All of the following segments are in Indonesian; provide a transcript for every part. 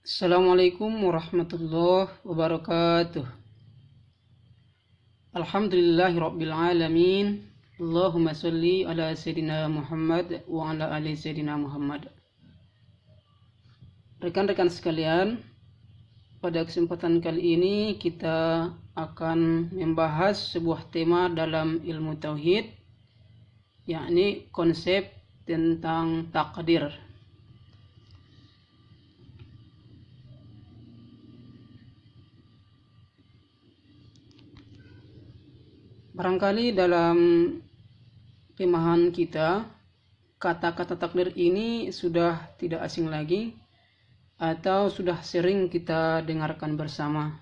Assalamualaikum warahmatullahi wabarakatuh. Alhamdulillahirabbil alamin. Allahumma sholli ala sayyidina Muhammad wa ala ali sayyidina Muhammad. Rekan-rekan sekalian, pada kesempatan kali ini kita akan membahas sebuah tema dalam ilmu tauhid, yakni konsep tentang takdir. Barangkali dalam pemahaman kita, kata-kata takdir ini sudah tidak asing lagi atau sudah sering kita dengarkan bersama.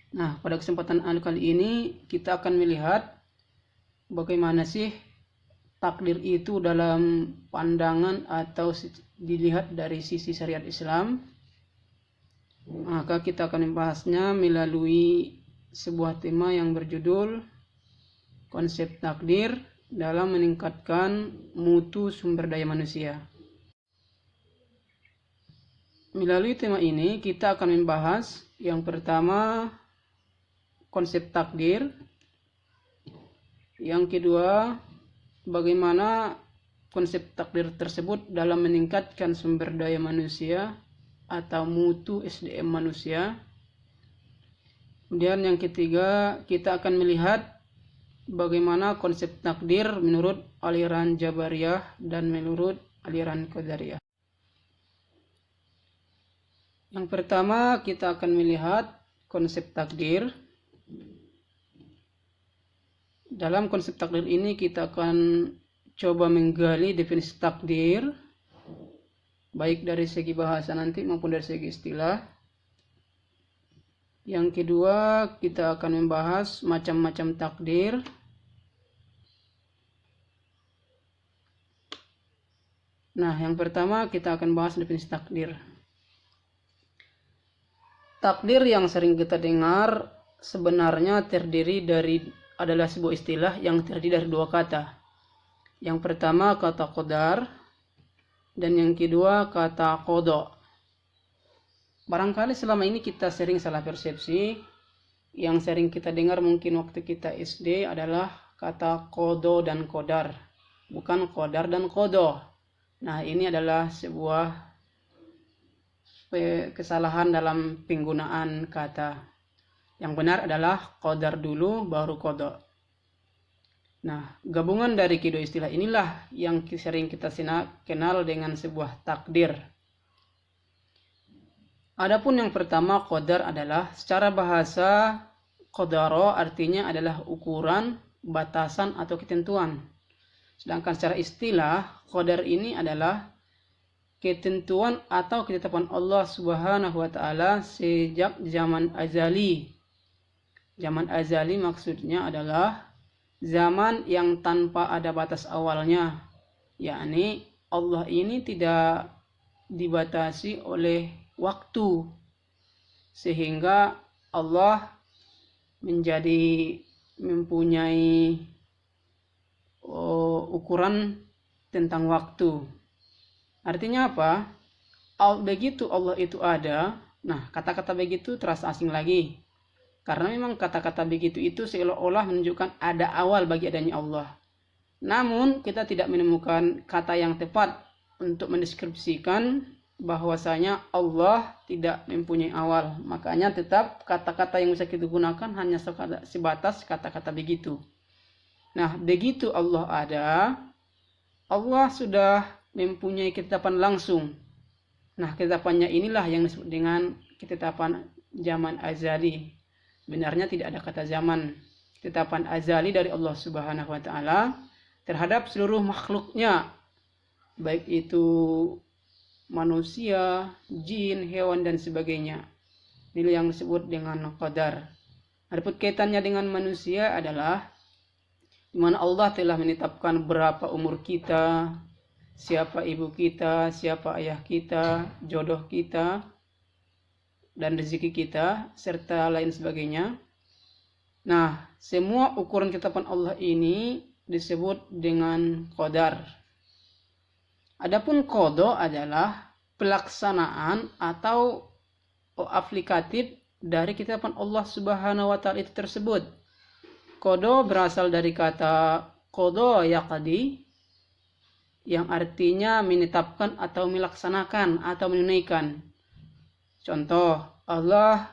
Nah, pada kesempatan kali ini kita akan melihat bagaimana sih takdir itu dalam pandangan atau dilihat dari sisi syariat Islam. Maka kita akan membahasnya melalui sebuah tema yang berjudul konsep takdir dalam meningkatkan mutu sumber daya manusia. Melalui tema ini kita akan membahas yang pertama konsep takdir, yang kedua bagaimana konsep takdir tersebut dalam meningkatkan sumber daya manusia atau mutu SDM manusia. Kemudian yang ketiga kita akan melihat bagaimana konsep takdir menurut aliran Jabariyah dan menurut aliran Qadariyah. Yang pertama kita akan melihat konsep takdir. Dalam konsep takdir ini kita akan coba menggali definisi takdir, baik dari segi bahasa nanti maupun dari segi istilah. Yang kedua, kita akan membahas macam-macam takdir. Nah, yang pertama kita akan bahas definisi takdir. Takdir yang sering kita dengar sebenarnya adalah sebuah istilah yang terdiri dari dua kata. Yang pertama kata qadar dan yang kedua kata qada. Barangkali selama ini kita sering salah persepsi. Yang sering kita dengar mungkin waktu kita SD adalah kata kodo dan kodar, bukan kodar dan kodo. Nah, ini adalah sebuah kesalahan dalam penggunaan kata. Yang benar adalah kodar dulu baru kodo. Nah, gabungan dari kedua istilah inilah yang sering kita kenal dengan sebuah takdir. Adapun yang pertama qadar adalah secara bahasa qadaro artinya adalah ukuran, batasan atau ketentuan. Sedangkan secara istilah qadar ini adalah ketentuan atau ketetapan Allah Subhanahu wa taala sejak zaman azali. Zaman azali maksudnya adalah zaman yang tanpa ada batas awalnya, yakni Allah ini tidak dibatasi oleh waktu, sehingga Allah mempunyai ukuran tentang waktu. Artinya apa? Begitu Allah itu ada, nah kata-kata begitu terasa asing lagi, karena memang kata-kata begitu itu seolah-olah menunjukkan ada awal bagi adanya Allah. Namun kita tidak menemukan kata yang tepat untuk mendeskripsikan bahwasanya Allah tidak mempunyai awal. Makanya tetap kata-kata yang bisa kita gunakan hanya sebatas kata-kata begitu. Nah, begitu Allah ada, Allah sudah mempunyai ketetapan langsung. Nah, ketetapannya inilah yang disebut dengan ketetapan zaman azali. Benarnya tidak ada kata zaman. Ketetapan azali dari Allah Subhanahu wa taala terhadap seluruh makhluknya, baik itu manusia, jin, hewan dan sebagainya. Ini yang disebut dengan qadar. Adapun kaitannya dengan manusia adalah di mana Allah telah menetapkan berapa umur kita, siapa ibu kita, siapa ayah kita, jodoh kita, dan rezeki kita, serta lain sebagainya. Nah, semua ukuran ketetapan Allah ini disebut dengan qadar. Adapun qada adalah pelaksanaan atau aplikatif dari ketetapan Allah Subhanahu wa taala itu tersebut. Qada berasal dari kata qada yaqdi yang artinya menetapkan atau melaksanakan atau menunaikan. Contoh, Allah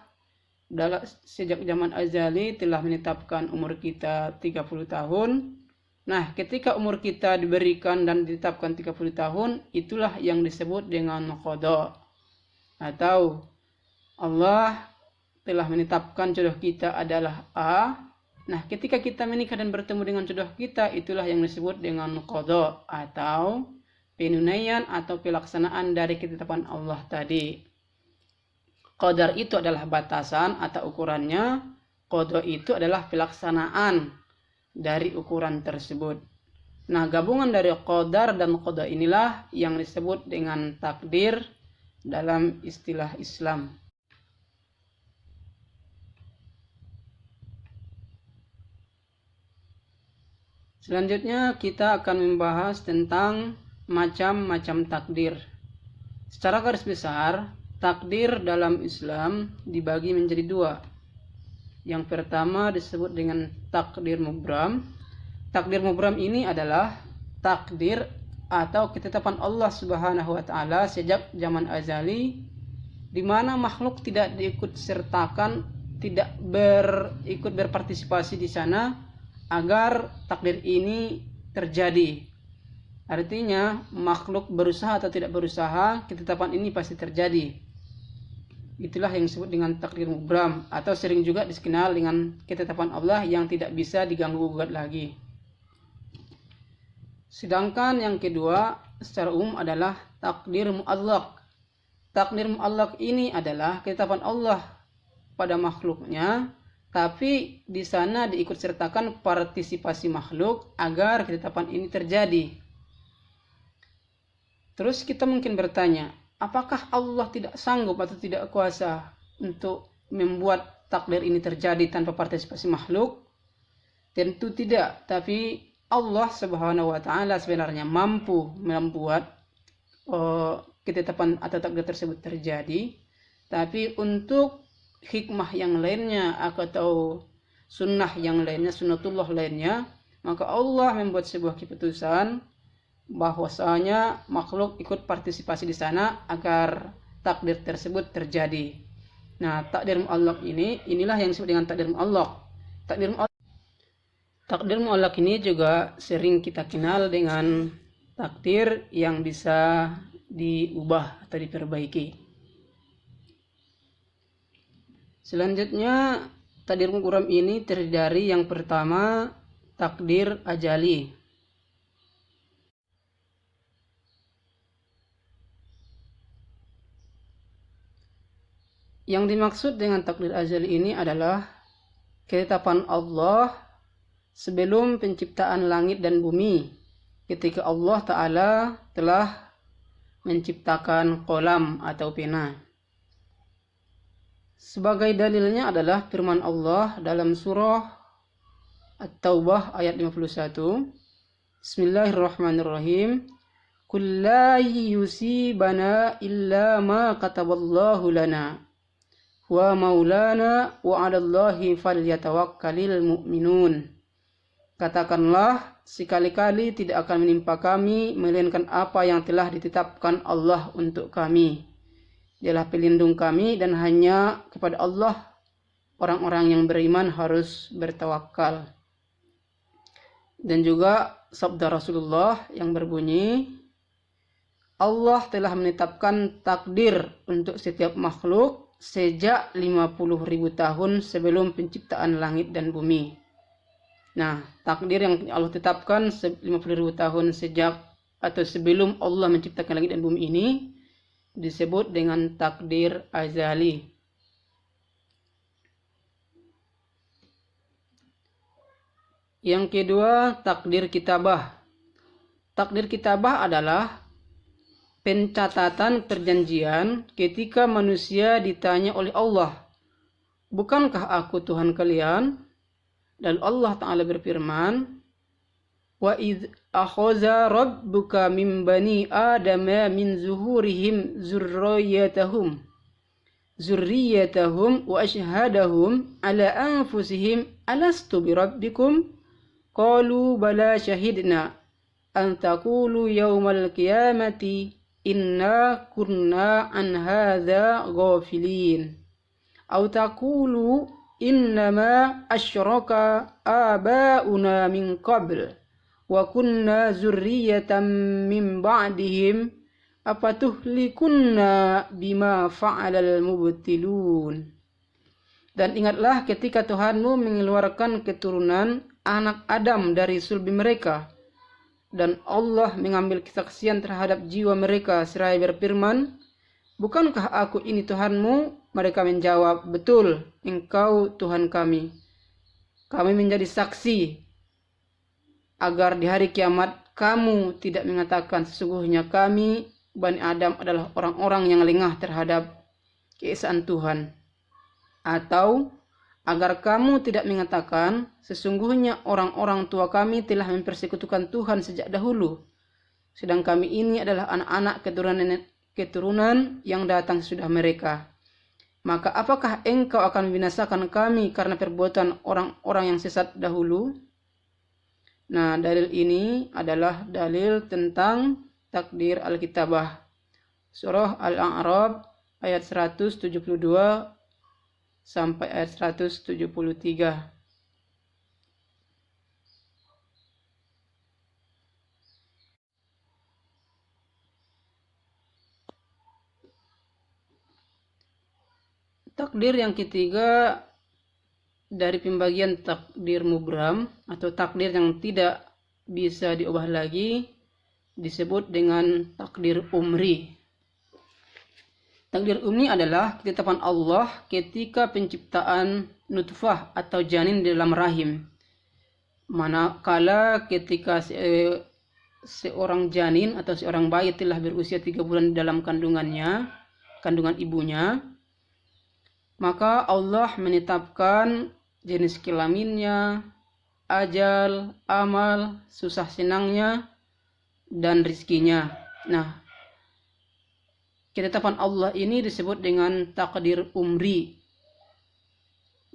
sejak zaman azali telah menetapkan umur kita 30 tahun. Nah, ketika umur kita diberikan dan ditetapkan 30 tahun, itulah yang disebut dengan qada. Atau Allah telah menetapkan jodoh kita adalah A. Nah, ketika kita menikah dan bertemu dengan jodoh kita, itulah yang disebut dengan qada atau penunaian atau pelaksanaan dari ketetapan Allah tadi. Qadar itu adalah batasan atau ukurannya, qada itu adalah pelaksanaan dari ukuran tersebut. Nah, gabungan dari qadar dan qada inilah yang disebut dengan takdir dalam istilah Islam. Selanjutnya kita akan membahas tentang macam-macam takdir. Secara garis besar, takdir dalam Islam dibagi menjadi dua. Yang pertama disebut dengan takdir mubram. Takdir mubram ini adalah takdir atau ketetapan Allah Subhanahu wa taala sejak zaman azali, di mana makhluk tidak diikut sertakan, tidak ikut berpartisipasi di sana agar takdir ini terjadi. Artinya makhluk berusaha atau tidak berusaha, ketetapan ini pasti terjadi. Itulah yang disebut dengan takdir mubram, atau sering juga dikenal dengan ketetapan Allah yang tidak bisa diganggu-gugat lagi. Sedangkan yang kedua secara umum adalah takdir mu'allaq. Takdir mu'allaq ini adalah ketetapan Allah pada makhluknya, tapi di sana diikut sertakan partisipasi makhluk agar ketetapan ini terjadi. Terus kita mungkin bertanya, apakah Allah tidak sanggup atau tidak kuasa untuk membuat takdir ini terjadi tanpa partisipasi makhluk? Tentu tidak, tapi Allah Subhanahu wa taala sebenarnya mampu membuat ketetapan atau takdir tersebut terjadi, tapi untuk hikmah yang lainnya atau sunnah yang lainnya, sunnatullah lainnya, maka Allah membuat sebuah keputusan bahwasanya makhluk ikut partisipasi di sana agar takdir tersebut terjadi. Nah, takdir mu'allaq inilah yang disebut dengan takdir mu'allaq. Takdir mu'allaq ini juga sering kita kenal dengan takdir yang bisa diubah atau diperbaiki. Selanjutnya, takdir mubram ini terdiri dari yang pertama, takdir ajali. Yang dimaksud dengan takdir ajali ini adalah ketetapan Allah sebelum penciptaan langit dan bumi, ketika Allah Ta'ala telah menciptakan qalam atau pena. Sebagai dalilnya adalah firman Allah dalam surah At-Taubah ayat 51. Bismillahirrahmanirrahim. Qul la yusibana illa ma kataballahu lana wa maulana wa 'alallahi falyatawakkalul mu'minun. Katakanlah, sekali-kali tidak akan menimpa kami melainkan apa yang telah ditetapkan Allah untuk kami. Dialah pelindung kami dan hanya kepada Allah orang-orang yang beriman harus bertawakal. Dan juga sabda Rasulullah yang berbunyi, Allah telah menetapkan takdir untuk setiap makhluk sejak 50.000 tahun sebelum penciptaan langit dan bumi. Nah, takdir yang Allah tetapkan 50.000 tahun sejak atau sebelum Allah menciptakan langit dan bumi ini disebut dengan takdir azali. Yang kedua, takdir kitabah. Takdir kitabah adalah pencatatan perjanjian ketika manusia ditanya oleh Allah, "Bukankah aku Tuhan kalian?" Dan Allah Ta'ala berfirman, "Wa idh akhaza rabbuka min bani adama min zuhurihim zurriyatahum zurriyatahum wa ashhadahum ala anfusihim alastu birabbikum qalu bala syahidna an taqulu yaumal qiyamati inna kunna an hadza ghafilin aw taqulu innama asyraka abauna min qabl wa kunna zurriyatan min ba'dihim apatuhlikunna bima fa'alal mubtilun. Dan ingatlah ketika Tuhanmu mengeluarkan keturunan anak Adam dari sulbi mereka, dan Allah mengambil kesaksian terhadap jiwa mereka seraya berfirman, bukankah aku ini Tuhanmu? Mereka menjawab, betul, engkau Tuhan kami. Kami menjadi saksi agar di hari kiamat kamu tidak mengatakan sesungguhnya kami Bani Adam adalah orang-orang yang lengah terhadap keesaan Tuhan. Atau agar kamu tidak mengatakan sesungguhnya orang-orang tua kami telah mempersekutukan Tuhan sejak dahulu, sedang kami ini adalah anak-anak keturunan yang datang sesudah mereka. Maka apakah engkau akan membinasakan kami karena perbuatan orang-orang yang sesat dahulu? Nah, dalil ini adalah dalil tentang takdir Alkitabah. Surah Al-A'raf ayat 172 sampai ayat 173. Takdir yang ketiga dari pembagian takdir mubram atau takdir yang tidak bisa diubah lagi disebut dengan takdir umri. Takdir umri adalah ketetapan Allah ketika penciptaan nutfah atau janin di dalam rahim. Manakala ketika seorang janin atau seorang bayi telah berusia 3 bulan dalam kandungan ibunya, maka Allah menetapkan jenis kelaminnya, ajal, amal, susah senangnya, dan rizkinya. Nah, ketetapan Allah ini disebut dengan takdir umri.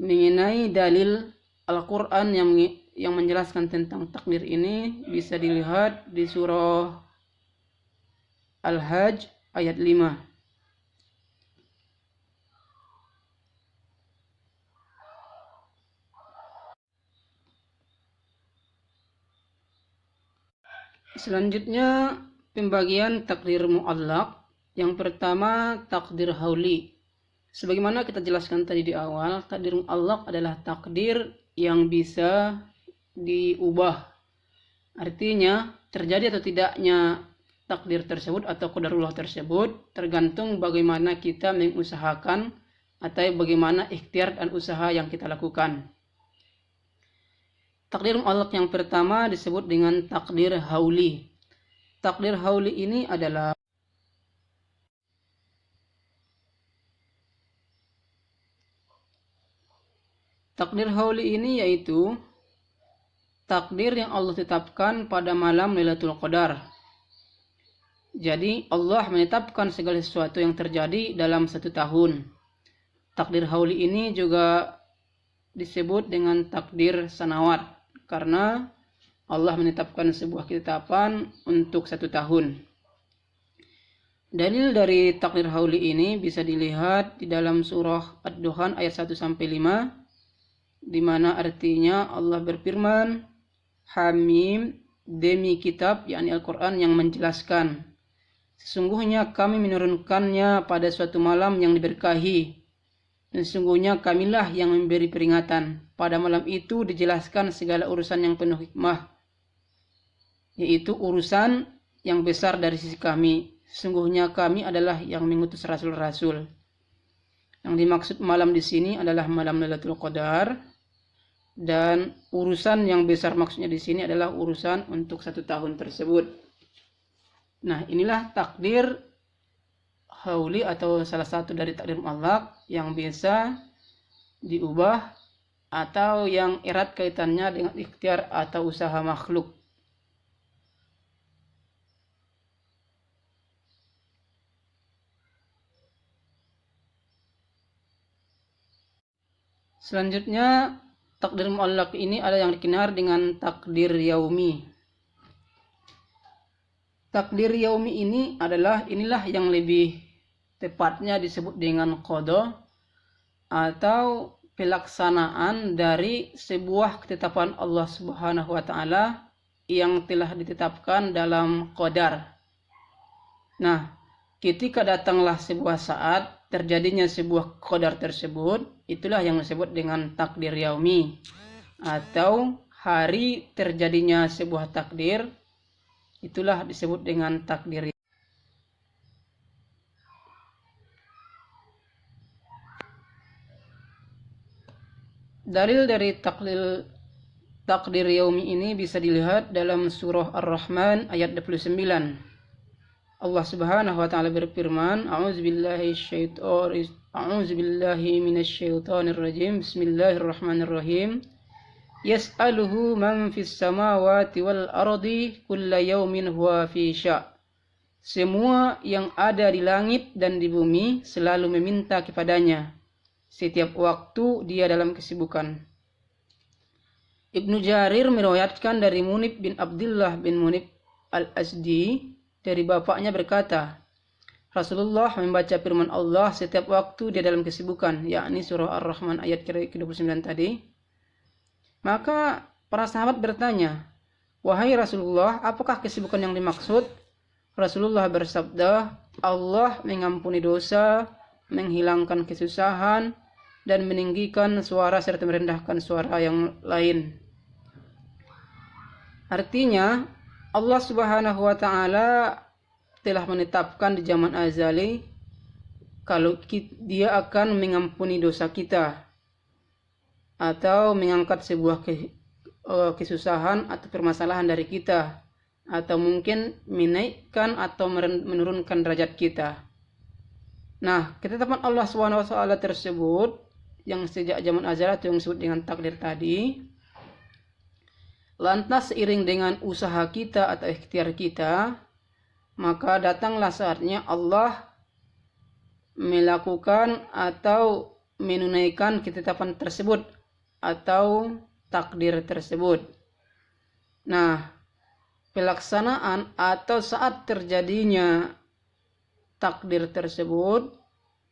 Mengenai dalil Al-Quran yang menjelaskan tentang takdir ini bisa dilihat di surah Al-Hajj ayat 5. Selanjutnya pembagian takdir mu'allaq. Yang pertama takdir hauli. Sebagaimana kita jelaskan tadi di awal, takdir mu'allaq adalah takdir yang bisa diubah. Artinya terjadi atau tidaknya takdir tersebut atau qadarullah tersebut tergantung bagaimana kita mengusahakan atau bagaimana ikhtiar dan usaha yang kita lakukan. Takdir mu'allaq yang pertama disebut dengan takdir hauli. Takdir hauli ini adalah yaitu takdir yang Allah tetapkan pada malam Lailatul Qadar. Jadi Allah menetapkan segala sesuatu yang terjadi dalam 1 tahun. Takdir hauli ini juga disebut dengan takdir sanawat, karena Allah menetapkan sebuah ketetapan untuk 1 tahun. Dalil dari takdir hauli ini bisa dilihat di dalam surah Ad-Dukhan ayat 1-5, di mana artinya Allah berfirman, Hamim, demi kitab yakni Al-Quran yang menjelaskan, sesungguhnya kami menurunkannya pada suatu malam yang diberkahi, dan sesungguhnya kamilah yang memberi peringatan. Pada malam itu dijelaskan segala urusan yang penuh hikmah, yaitu urusan yang besar dari sisi kami. Sesungguhnya kami adalah yang mengutus rasul-rasul. Yang dimaksud malam di sini adalah malam Lailatul Qadar, dan urusan yang besar maksudnya di sini adalah urusan untuk 1 tahun tersebut. Nah, inilah takdir hauli atau salah satu dari takdir mu'allaq yang bisa diubah atau yang erat kaitannya dengan ikhtiar atau usaha makhluk. Selanjutnya, takdir muallaq ini ada yang dikenal dengan takdir yaumi. Takdir yaumi ini inilah yang lebih tepatnya disebut dengan qada atau pelaksanaan dari sebuah ketetapan Allah Subhanahu wa taala yang telah ditetapkan dalam qadar. Nah, ketika datanglah sebuah saat terjadinya sebuah qadar tersebut, itulah yang disebut dengan takdir yaumi, atau hari terjadinya sebuah takdir, itulah disebut dengan takdir. Dalil dari takdir yaumi ini bisa dilihat dalam surah Ar-Rahman ayat 29. Allah Subhanahu wa taala berfirman, A'udzubillahi minasyaitonir rajim. Bismillahirrahmanirrahim. Yas'aluhu man fis samawati wal ardi kulla yaumin huwa fi sya'. Semua yang ada di langit dan di bumi selalu meminta kepadanya. Setiap waktu dia dalam kesibukan. Ibnu Jarir meriwayatkan dari Munib bin Abdullah bin Munib al-Azdi dari bapaknya berkata, Rasulullah membaca firman Allah setiap waktu dia dalam kesibukan, yakni surah Ar-Rahman ayat ke-29 tadi. Maka para sahabat bertanya, wahai Rasulullah, apakah kesibukan yang dimaksud? Rasulullah bersabda, Allah mengampuni dosa, menghilangkan kesusahan, dan meninggikan suara serta merendahkan suara yang lain. Artinya, Allah Subhanahu wa taala telah menetapkan di zaman azali kalau dia akan mengampuni dosa kita atau mengangkat sebuah kesusahan atau permasalahan dari kita, atau mungkin menaikkan atau menurunkan derajat kita. Nah, ketetapan Allah SWT tersebut yang sejak zaman azal itu yang disebut dengan takdir tadi, lantas seiring dengan usaha kita atau ikhtiar kita, maka datanglah saatnya Allah melakukan atau menunaikan ketetapan tersebut atau takdir tersebut. Nah, pelaksanaan atau saat terjadinya takdir tersebut,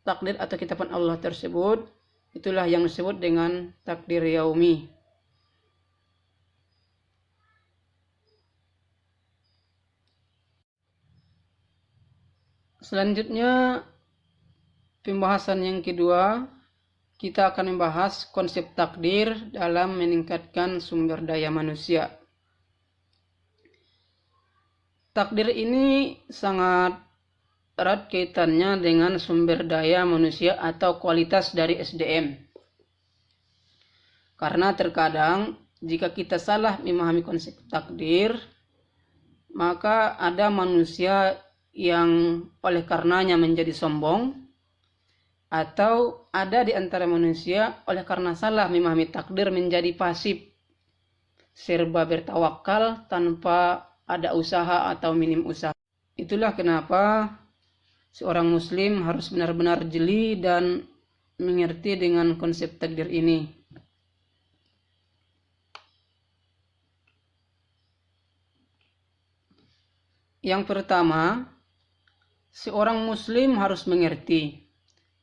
takdir atau ketetapan Allah tersebut, itulah yang disebut dengan takdir yaumi. Selanjutnya, pembahasan yang kedua, kita akan membahas konsep takdir dalam meningkatkan sumber daya manusia. Takdir ini sangat erat kaitannya dengan sumber daya manusia atau kualitas dari SDM. Karena terkadang jika kita salah memahami konsep takdir, maka ada manusia yang oleh karenanya menjadi sombong, atau ada di antara manusia oleh karena salah memahami takdir menjadi pasif, serba bertawakal tanpa ada usaha atau minim usaha. Itulah kenapa seorang muslim harus benar-benar jeli dan mengerti dengan konsep takdir ini. Yang pertama, seorang muslim harus mengerti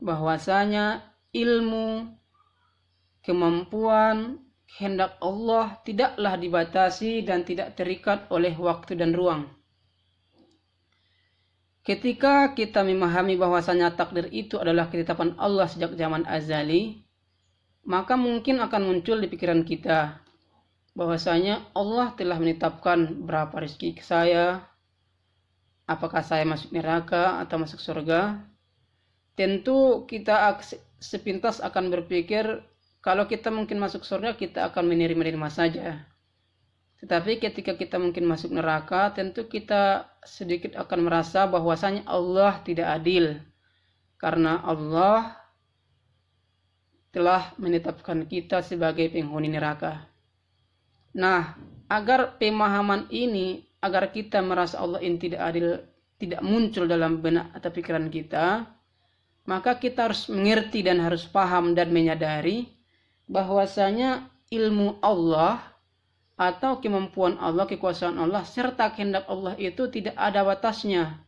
bahwasanya ilmu, kemampuan, kehendak Allah tidaklah dibatasi dan tidak terikat oleh waktu dan ruang. Ketika kita memahami bahwasanya takdir itu adalah ketetapan Allah sejak zaman azali, maka mungkin akan muncul di pikiran kita bahwasanya Allah telah menetapkan berapa rezeki saya, apakah saya masuk neraka atau masuk surga. Tentu kita sepintas akan berpikir kalau kita mungkin masuk surga kita akan menerima saja. Tetapi ketika kita mungkin masuk neraka, tentu kita sedikit akan merasa bahwasanya Allah tidak adil. Karena Allah telah menetapkan kita sebagai penghuni neraka. Nah, agar pemahaman ini, agar kita merasa Allah ini tidak adil, tidak muncul dalam benak atau pikiran kita, maka kita harus mengerti dan harus paham dan menyadari bahwasanya ilmu Allah atau kemampuan Allah, kekuasaan Allah, serta kehendak Allah itu tidak ada batasnya,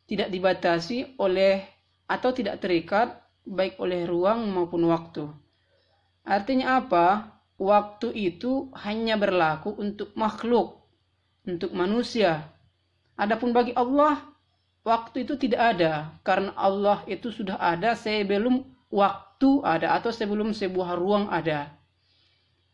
tidak dibatasi oleh atau tidak terikat baik oleh ruang maupun waktu. Artinya apa? Waktu itu hanya berlaku untuk makhluk, untuk manusia. Adapun bagi Allah, waktu itu tidak ada, karena Allah itu sudah ada sebelum waktu ada atau sebelum sebuah ruang ada.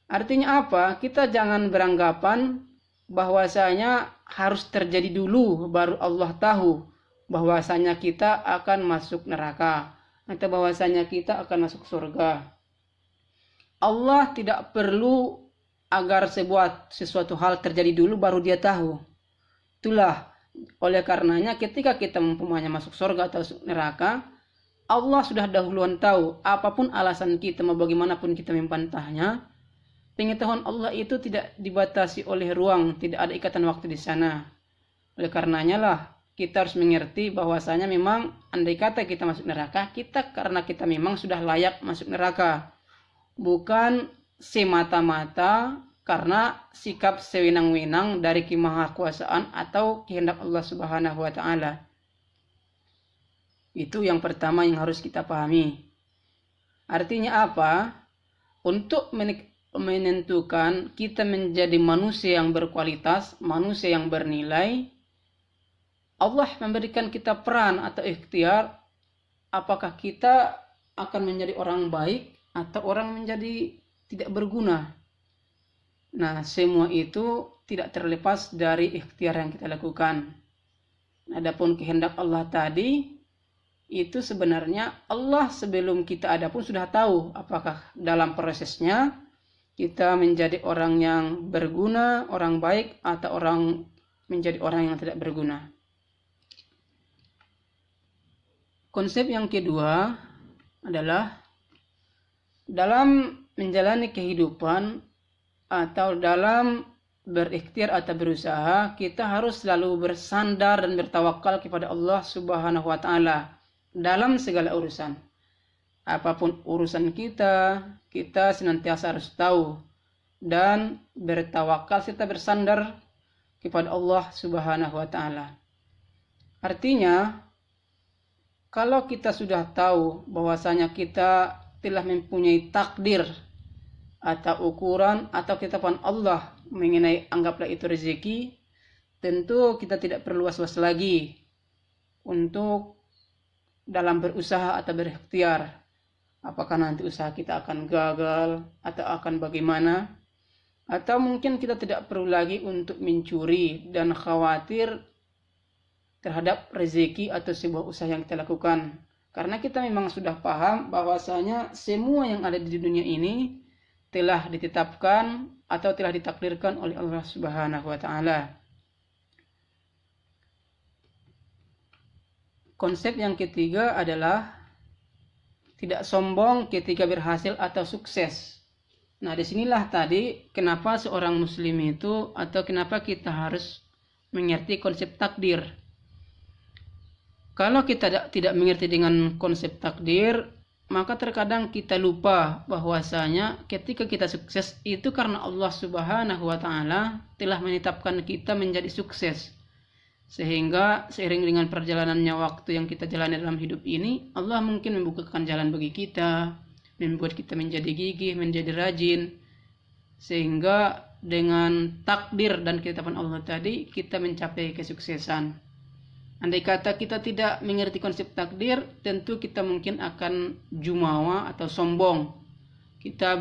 Artinya apa? Kita jangan beranggapan bahwasanya harus terjadi dulu baru Allah tahu bahwasanya kita akan masuk neraka atau bahwasanya kita akan masuk surga. Allah tidak perlu agar sesuatu hal terjadi dulu baru dia tahu. Itulah oleh karenanya ketika kita mempunyai masuk surga atau neraka, Allah sudah dahuluan tahu. Apapun alasan kita, mau bagaimanapun kita membantahnya, pengetahuan Allah itu tidak dibatasi oleh ruang, tidak ada ikatan waktu di sana. Oleh karenanya lah kita harus mengerti bahwasanya memang andai kata kita masuk neraka, kita karena kita memang sudah layak masuk neraka. Bukan semata-mata karena sikap sewenang-wenang dari kemahakuasaan atau kehendak Allah Subhanahu wa taala. Itu yang pertama yang harus kita pahami. Artinya apa? Untuk menentukan kita menjadi manusia yang berkualitas, manusia yang bernilai, Allah memberikan kita peran atau ikhtiar apakah kita akan menjadi orang baik atau orang menjadi tidak berguna. Nah, semua itu tidak terlepas dari ikhtiar yang kita lakukan. Adapun kehendak Allah tadi, itu sebenarnya Allah sebelum kita ada pun sudah tahu apakah dalam prosesnya kita menjadi orang yang berguna, orang baik, atau orang menjadi orang yang tidak berguna. Konsep yang kedua adalah dalam menjalani kehidupan atau dalam berikhtiar atau berusaha, kita harus selalu bersandar dan bertawakal kepada Allah Subhanahu wa taala dalam segala urusan. Apapun urusan kita senantiasa harus tahu dan bertawakal serta bersandar kepada Allah Subhanahu wa taala. Artinya, kalau kita sudah tahu bahwasanya kita telah mempunyai takdir atau ukuran atau ketetapan Allah mengenai anggaplah itu rezeki, tentu kita tidak perlu was-was lagi untuk dalam berusaha atau berikhtiar. Apakah nanti usaha kita akan gagal atau akan bagaimana? Atau mungkin kita tidak perlu lagi untuk mencuri dan khawatir terhadap rezeki atau sebuah usaha yang kita lakukan. Karena kita memang sudah paham bahwasanya semua yang ada di dunia ini telah ditetapkan atau telah ditakdirkan oleh Allah Subhanahu wa taala. Konsep yang ketiga adalah tidak sombong ketika berhasil atau sukses. Nah, disinilah tadi kenapa seorang muslim itu atau kenapa kita harus mengerti konsep takdir. Kalau kita tidak mengerti dengan konsep takdir, maka terkadang kita lupa bahwasanya ketika kita sukses itu karena Allah Subhanahu wa taala telah menetapkan kita menjadi sukses. Sehingga seiring dengan perjalanannya waktu yang kita jalani dalam hidup ini, Allah mungkin membukakan jalan bagi kita, membuat kita menjadi gigih, menjadi rajin. Sehingga dengan takdir dan ketetapan Allah tadi, kita mencapai kesuksesan. Andai kata kita tidak mengerti konsep takdir, tentu kita mungkin akan jumawa atau sombong. Kita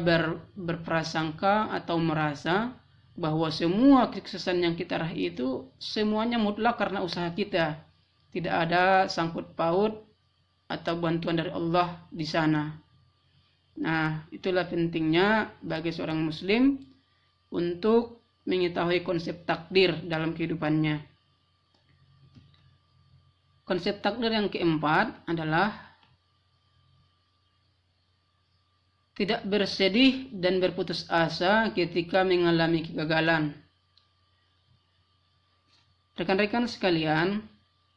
berprasangka atau merasa bahwa semua kesuksesan yang kita raih itu semuanya mutlak karena usaha kita. Tidak ada sangkut paut atau bantuan dari Allah di sana. Nah, itulah pentingnya bagi seorang muslim untuk mengetahui konsep takdir dalam kehidupannya. Konsep takdir yang keempat adalah tidak bersedih dan berputus asa ketika mengalami kegagalan. Rekan-rekan sekalian,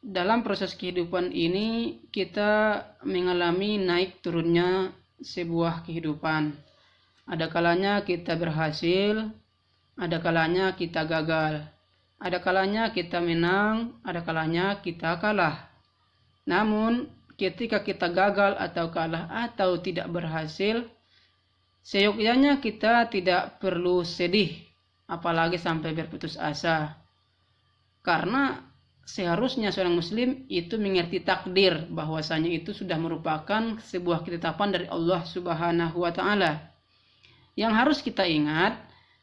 dalam proses kehidupan ini kita mengalami naik turunnya sebuah kehidupan. Ada kalanya kita berhasil, ada kalanya kita gagal. Ada kalanya kita menang, ada kalanya kita kalah. Namun, ketika kita gagal atau kalah atau tidak berhasil, seyogyanya kita tidak perlu sedih, apalagi sampai berputus asa. Karena seharusnya seorang muslim itu mengerti takdir, bahwasanya itu sudah merupakan sebuah ketetapan dari Allah Subhanahu wa Ta'ala. Yang harus kita ingat,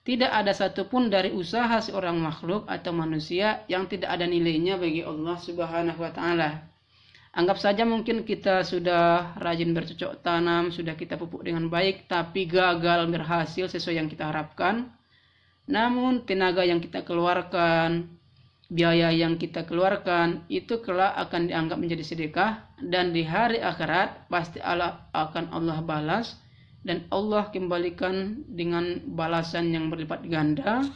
tidak ada satupun dari usaha seorang makhluk atau manusia yang tidak ada nilainya bagi Allah Subhanahu wa Ta'ala. Anggap saja mungkin kita sudah rajin bercocok tanam, sudah kita pupuk dengan baik, tapi gagal berhasil sesuai yang kita harapkan. Namun tenaga yang kita keluarkan, biaya yang kita keluarkan, itu kelak akan dianggap menjadi sedekah, dan di hari akhirat pasti akan Allah balas, dan Allah kembalikan dengan balasan yang berlipat ganda,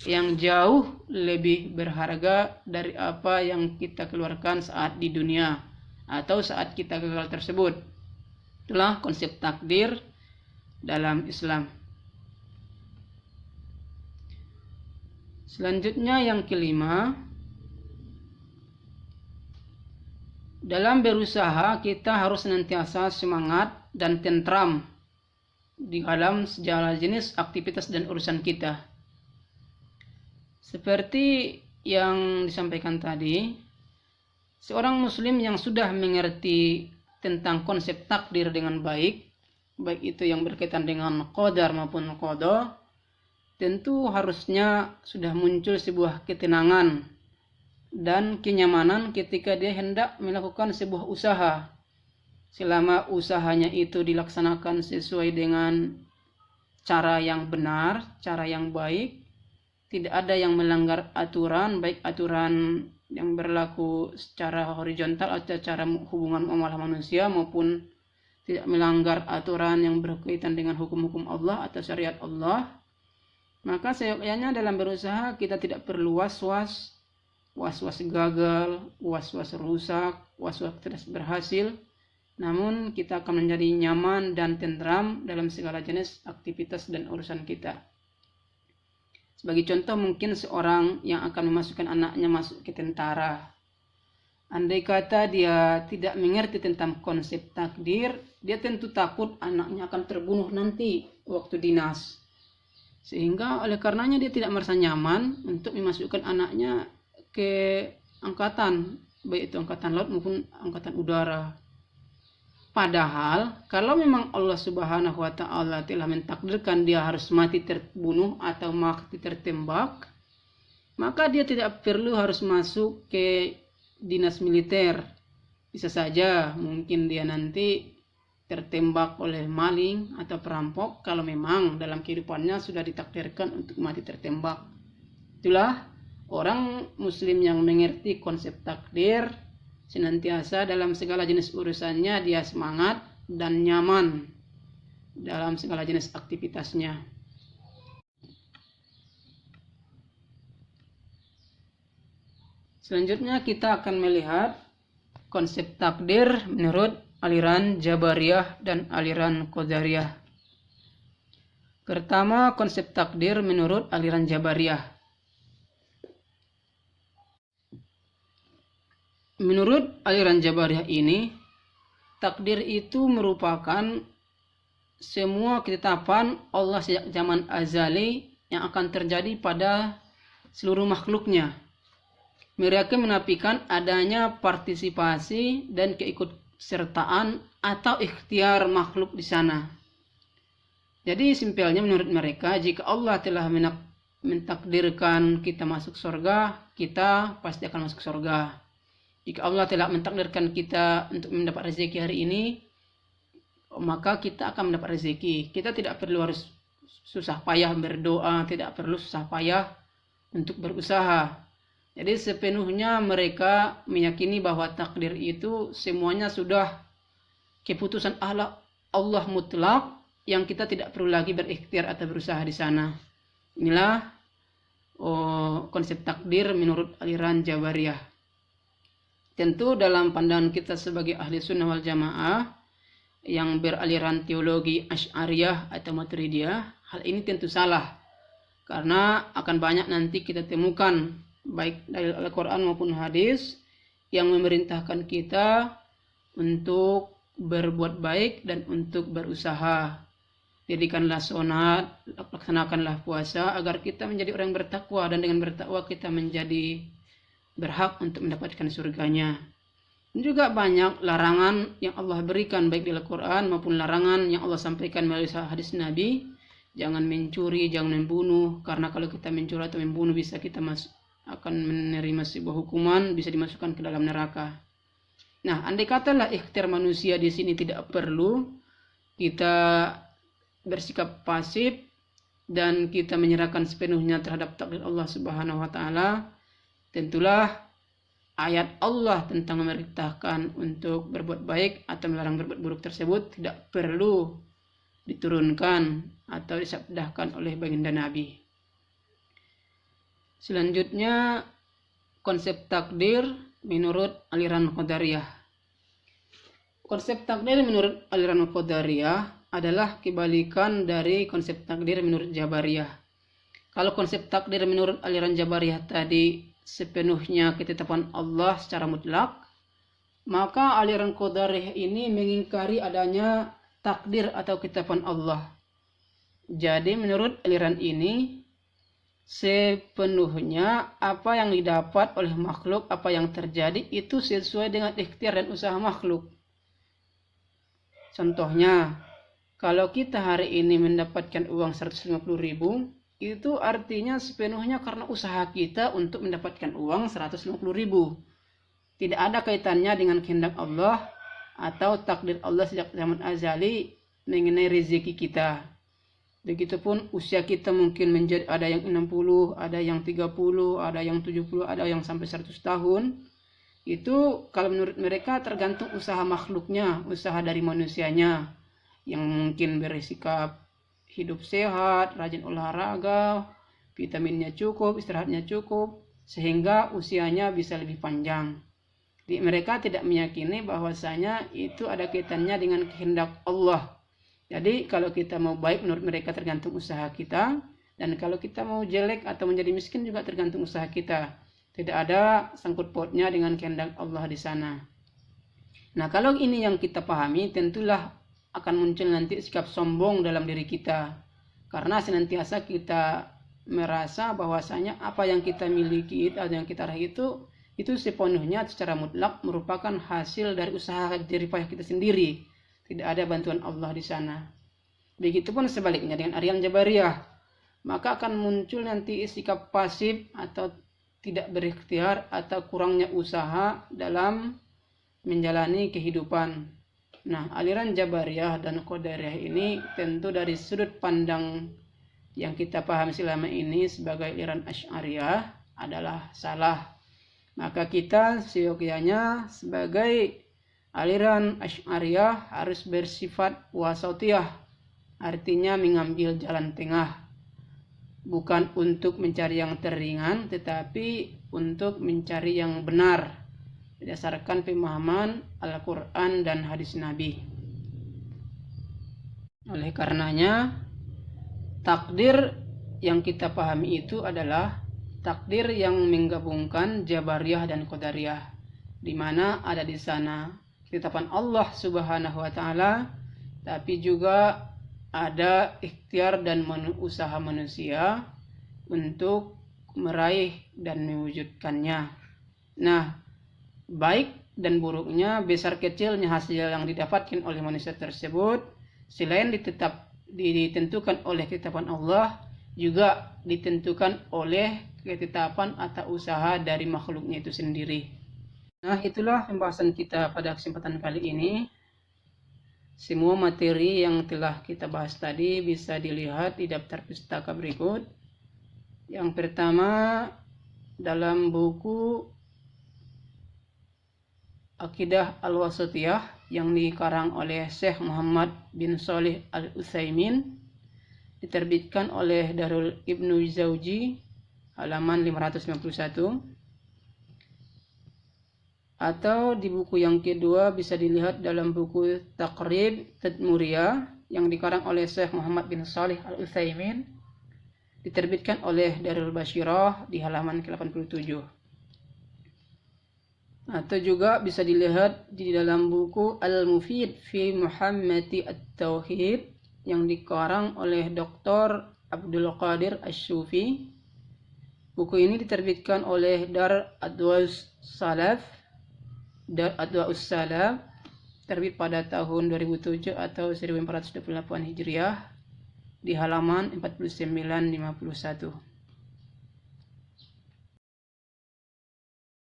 yang jauh lebih berharga dari apa yang kita keluarkan saat di dunia atau saat kita gagal tersebut. Itulah konsep takdir dalam Islam. Selanjutnya yang kelima, dalam berusaha kita harus senantiasa semangat dan tentram di dalam segala jenis aktivitas dan urusan kita. Seperti yang disampaikan tadi, seorang muslim yang sudah mengerti tentang konsep takdir dengan baik itu yang berkaitan dengan qadar maupun qada, tentu harusnya sudah muncul sebuah ketenangan dan kenyamanan ketika dia hendak melakukan sebuah usaha. Selama usahanya itu dilaksanakan sesuai dengan cara yang benar, cara yang baik, tidak ada yang melanggar aturan, baik aturan yang berlaku secara horizontal atau secara hubungan muamalah manusia, maupun tidak melanggar aturan yang berkaitan dengan hukum-hukum Allah atau syariat Allah, maka seyogyanya dalam berusaha kita tidak perlu was-was gagal, was-was rusak, was-was tidak berhasil. Namun kita akan menjadi nyaman dan tentram dalam segala jenis aktivitas dan urusan kita. Sebagai contoh, mungkin seorang yang akan memasukkan anaknya masuk ke tentara. Andai kata dia tidak mengerti tentang konsep takdir, dia tentu takut anaknya akan terbunuh nanti waktu dinas. Sehingga oleh karenanya dia tidak merasa nyaman untuk memasukkan anaknya ke angkatan, baik itu angkatan laut maupun angkatan udara. Padahal kalau memang Allah Subhanahu wa Ta'ala telah mentakdirkan dia harus mati terbunuh atau mati tertembak, maka dia tidak perlu harus masuk ke dinas militer. Bisa saja mungkin dia nanti tertembak oleh maling atau perampok kalau memang dalam kehidupannya sudah ditakdirkan untuk mati tertembak. Itulah orang muslim yang mengerti konsep takdir, senantiasa dalam segala jenis urusannya dia semangat dan nyaman dalam segala jenis aktivitasnya. Selanjutnya kita akan melihat konsep takdir menurut aliran Jabariyah dan aliran Qadariyah. Pertama, konsep takdir menurut aliran Jabariyah. Menurut aliran Jabariyah ini, takdir itu merupakan semua ketetapan Allah sejak zaman azali yang akan terjadi pada seluruh makhluknya. Mereka menafikan adanya partisipasi dan keikutsertaan atau ikhtiar makhluk di sana. Jadi simpelnya menurut mereka, jika Allah telah mentakdirkan kita masuk surga, kita pasti akan masuk surga. Jika Allah telah mentakdirkan kita untuk mendapat rezeki hari ini, maka kita akan mendapat rezeki. Kita tidak perlu harus susah payah berdoa, tidak perlu susah payah untuk berusaha. Jadi sepenuhnya mereka meyakini bahwa takdir itu semuanya sudah keputusan Allah mutlak yang kita tidak perlu lagi berikhtiar atau berusaha di sana. Inilah konsep takdir menurut aliran Jabariyah. Tentu dalam pandangan kita sebagai ahli sunnah wal jamaah, yang beraliran teologi Asy'ariyah atau Maturidiyah, hal ini tentu salah. Karena akan banyak nanti kita temukan baik dari Al-Quran maupun hadis yang memerintahkan kita untuk berbuat baik dan untuk berusaha. Dirikanlah sholat, laksanakanlah puasa agar kita menjadi orang yang bertakwa, dan dengan bertakwa kita menjadi berhak untuk mendapatkan surganya. Dan juga banyak larangan yang Allah berikan baik di Al-Quran maupun larangan yang Allah sampaikan melalui hadis Nabi. Jangan mencuri, jangan membunuh, karena kalau kita mencuri atau membunuh bisa kita akan menerima sebuah hukuman, bisa dimasukkan ke dalam neraka. Nah, andai katalah ikhtiar manusia di sini tidak perlu, kita bersikap pasif dan kita menyerahkan sepenuhnya terhadap takdir Allah Subhanahu wa taala, tentulah ayat Allah tentang memerintahkan untuk berbuat baik atau melarang berbuat buruk tersebut tidak perlu diturunkan atau disabdakan oleh baginda Nabi. Selanjutnya, konsep takdir menurut aliran Qadariyah. Konsep takdir menurut aliran Qadariyah adalah kebalikan dari konsep takdir menurut Jabariyah. Kalau konsep takdir menurut aliran Jabariyah tadi sepenuhnya ketetapan Allah secara mutlak, maka aliran Qadariyah ini mengingkari adanya takdir atau ketetapan Allah. Jadi menurut aliran ini sepenuhnya apa yang didapat oleh makhluk, apa yang terjadi itu sesuai dengan ikhtiar dan usaha makhluk. Contohnya, kalau kita hari ini mendapatkan uang 150.000, itu artinya sepenuhnya karena usaha kita untuk mendapatkan uang 150.000. Tidak ada kaitannya dengan kehendak Allah atau takdir Allah sejak zaman azali mengenai rezeki kita. Begitupun usia kita mungkin menjadi ada yang 60, ada yang 30, ada yang 70, ada yang sampai 100 tahun. Itu kalau menurut mereka tergantung usaha makhluknya, usaha dari manusianya yang mungkin bersikap hidup sehat, rajin olahraga, vitaminnya cukup, istirahatnya cukup, sehingga usianya bisa lebih panjang. Jadi mereka tidak meyakini bahwasanya itu ada kaitannya dengan kehendak Allah. Jadi kalau kita mau baik menurut mereka tergantung usaha kita, dan kalau kita mau jelek atau menjadi miskin juga tergantung usaha kita. Tidak ada sangkut pautnya dengan kehendak Allah di sana. Nah, kalau ini yang kita pahami, tentulah akan muncul nanti sikap sombong dalam diri kita. Karena senantiasa kita merasa bahwasanya apa yang kita miliki atau yang kita raih itu sepenuhnya secara mutlak merupakan hasil dari usaha jerih payah kita sendiri. Tidak ada bantuan Allah di sana. Begitupun sebaliknya dengan aliran Jabariyah, maka akan muncul nanti sikap pasif atau tidak berikhtiar atau kurangnya usaha dalam menjalani kehidupan. Nah, aliran Jabariyah dan Qadariyah ini tentu dari sudut pandang yang kita paham selama ini sebagai aliran Asy'ariyah adalah salah. Maka kita seyogyanya sebagai aliran Asy'ariyah harus bersifat wasatiyah, artinya mengambil jalan tengah, bukan untuk mencari yang teringan, tetapi untuk mencari yang benar berdasarkan pemahaman Al-Quran dan hadis Nabi. Oleh karenanya, takdir yang kita pahami itu adalah takdir yang menggabungkan Jabariyah dan Qadariyah, di mana ada di sana ketetapan Allah Subhanahu wa taala, tapi juga ada ikhtiar dan usaha manusia untuk meraih dan mewujudkannya. Nah, baik dan buruknya, besar kecilnya hasil yang didapatkan oleh manusia tersebut, selain ditentukan oleh ketetapan Allah, juga ditentukan oleh ketetapan atau usaha dari makhluknya itu sendiri. Nah, itulah pembahasan kita pada kesempatan kali ini. Semua materi yang telah kita bahas tadi bisa dilihat di daftar pustaka berikut. Yang pertama, dalam buku Aqidah Al-Wasatiyah yang dikarang oleh Syekh Muhammad bin Shalih Al-Utsaimin, diterbitkan oleh Darul Ibnu Jauzi, halaman 591. Atau di buku yang kedua bisa dilihat dalam buku Taqrib Tadmuriyah yang dikarang oleh Syekh Muhammad bin Shalih Al-Utsaimin, diterbitkan oleh Darul Basyirah di halaman ke-87. Atau juga bisa dilihat di dalam buku Al-Mufid fi Muhammadi At-Tauhid yang dikarang oleh Dr. Abdul Qadir Asy-Syufi. Buku ini diterbitkan oleh Dar Adwaus Salaf, terbit pada tahun 2007 atau 1428 Hijriah di halaman 49-51.